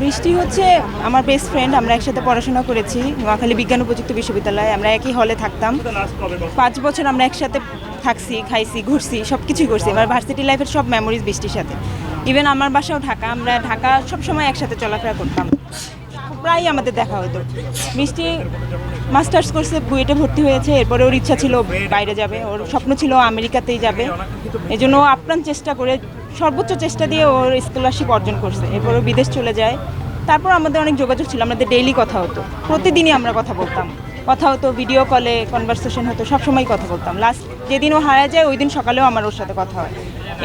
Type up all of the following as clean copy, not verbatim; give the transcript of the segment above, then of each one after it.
বৃষ্টি হচ্ছে আমার বেস্ট ফ্রেন্ড। আমরা একসাথে পড়াশোনা করেছি নোয়াখালী বিজ্ঞান ও প্রযুক্তি বিশ্ববিদ্যালয়ে। আমরা একই হলে থাকতাম। 5 বছর আমরা একসাথে থাকছি, খাইছি, ঘুরছি, সব কিছুই করছি। আমার ভার্সিটি লাইফের সব মেমোরিজ বৃষ্টির সাথে। ইভেন আমার বাসাও ঢাকা, আমরা ঢাকা সবসময় একসাথে চলাফেরা করতাম, প্রায় আমাদের দেখা হতো। বৃষ্টি মাস্টার্স কোর্সে বুয়েটে ভর্তি হয়েছে, এরপরে ওর ইচ্ছা ছিল বাইরে যাবে, ওর স্বপ্ন ছিল আমেরিকাতেই যাবে। এই জন্য ও আপ্রাণ চেষ্টা করে সর্বোচ্চ চেষ্টা দিয়ে ওর স্কলারশিপ অর্জন করছে। এরপর ও বিদেশ চলে যায়। তারপর আমাদের অনেক যোগাযোগ ছিল, আমাদের ডেইলি কথা হতো, প্রতিদিনই আমরা কথা হতো, ভিডিও কলে কনভারসেশন হতো, সবসময় কথা বলতাম। লাস্ট যেদিন ও হারা যায় ওই দিন সকালেও আমার ওর সাথে কথা হয়।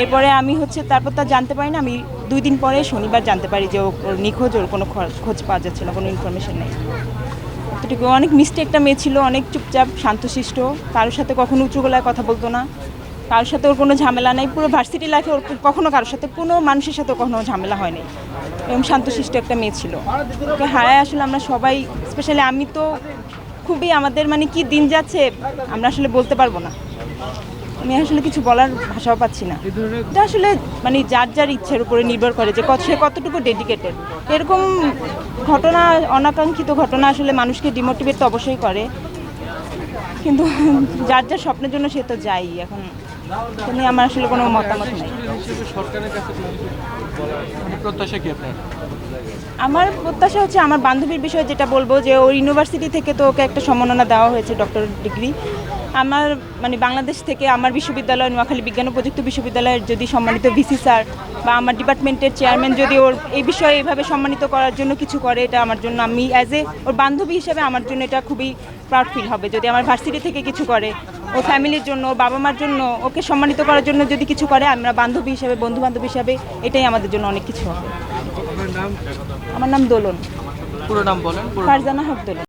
এরপরে আমি তারপর তা জানতে পারি না, আমি 2 দিন পরে শনিবার জানতে পারি যে ওর নিখোঁজ, ওর কোনো খোঁজ পাওয়া যাচ্ছে না, কোনো ইনফরমেশন নেই। এতটুকু। অনেক মিষ্টি একটা মেয়ে ছিল, অনেক চুপচাপ শান্তশিষ্ট, কারোর সাথে কখনো উঁচু গলায় কথা বলতো না, কারোর সাথে ওর কোনো ঝামেলা নেই। পুরো ভার্সিটি লাইফে ওর কখনো কারোর সাথে, কোনো মানুষের সাথে কখনো ঝামেলা হয়নি, এবং শান্তশিষ্ট একটা মেয়ে ছিল। ওকে হারায় আসলে আমরা সবাই, স্পেশালি আমি তো খুবই, আমাদের মানে কি দিন যাচ্ছে আমরা আসলে বলতে পারবো না। আমি আসলে কিছু বলার ভাষাও পাচ্ছি না। এটা আসলে মানে যার যার ইচ্ছের উপরে নির্ভর করে যে সে কতটুকু ডেডিকেটেড। এরকম ঘটনা, অনাকাঙ্ক্ষিত ঘটনা আসলে মানুষকে ডিমোটিভেট তো অবশ্যই করে, কিন্তু যার যার স্বপ্নের জন্য সে তো যাই। এখন এটা নিয়ে আমার আসলে কোনো মতামত নেই। আমার প্রত্যাশা হচ্ছে, আমার বান্ধবীর বিষয়ে যেটা বলবো, যে ওর ইউনিভার্সিটি থেকে তো ওকে একটা সম্মাননা দেওয়া হয়েছে, ডক্টর ডিগ্রি। আমার মানে বাংলাদেশ থেকে আমার বিশ্ববিদ্যালয় নোয়াখালী বিজ্ঞান ও প্রযুক্তি বিশ্ববিদ্যালয়ের যদি সম্মানিত ভিসি স্যার বা আমার ডিপার্টমেন্টের চেয়ারম্যান যদি ওর এই বিষয়ে এইভাবে সম্মানিত করার জন্য কিছু করে, এটা আমার জন্য, আমি অ্যাজ এ ওর বান্ধবী হিসেবে আমার জন্য এটা খুবই প্রাউড ফিল হবে। যদি আমার ভার্সিটি থেকে কিছু করে, ও ফ্যামিলির জন্য, ওর বাবা মার জন্য, ওকে সম্মানিত করার জন্য যদি কিছু করে, আমরা বান্ধবী হিসেবে, বন্ধু বান্ধব হিসাবে, এটাই আমাদের জন্য অনেক কিছু হবে। আমার নাম দোলন। পুরো নাম বলেন। ফারজানা হক দোলন।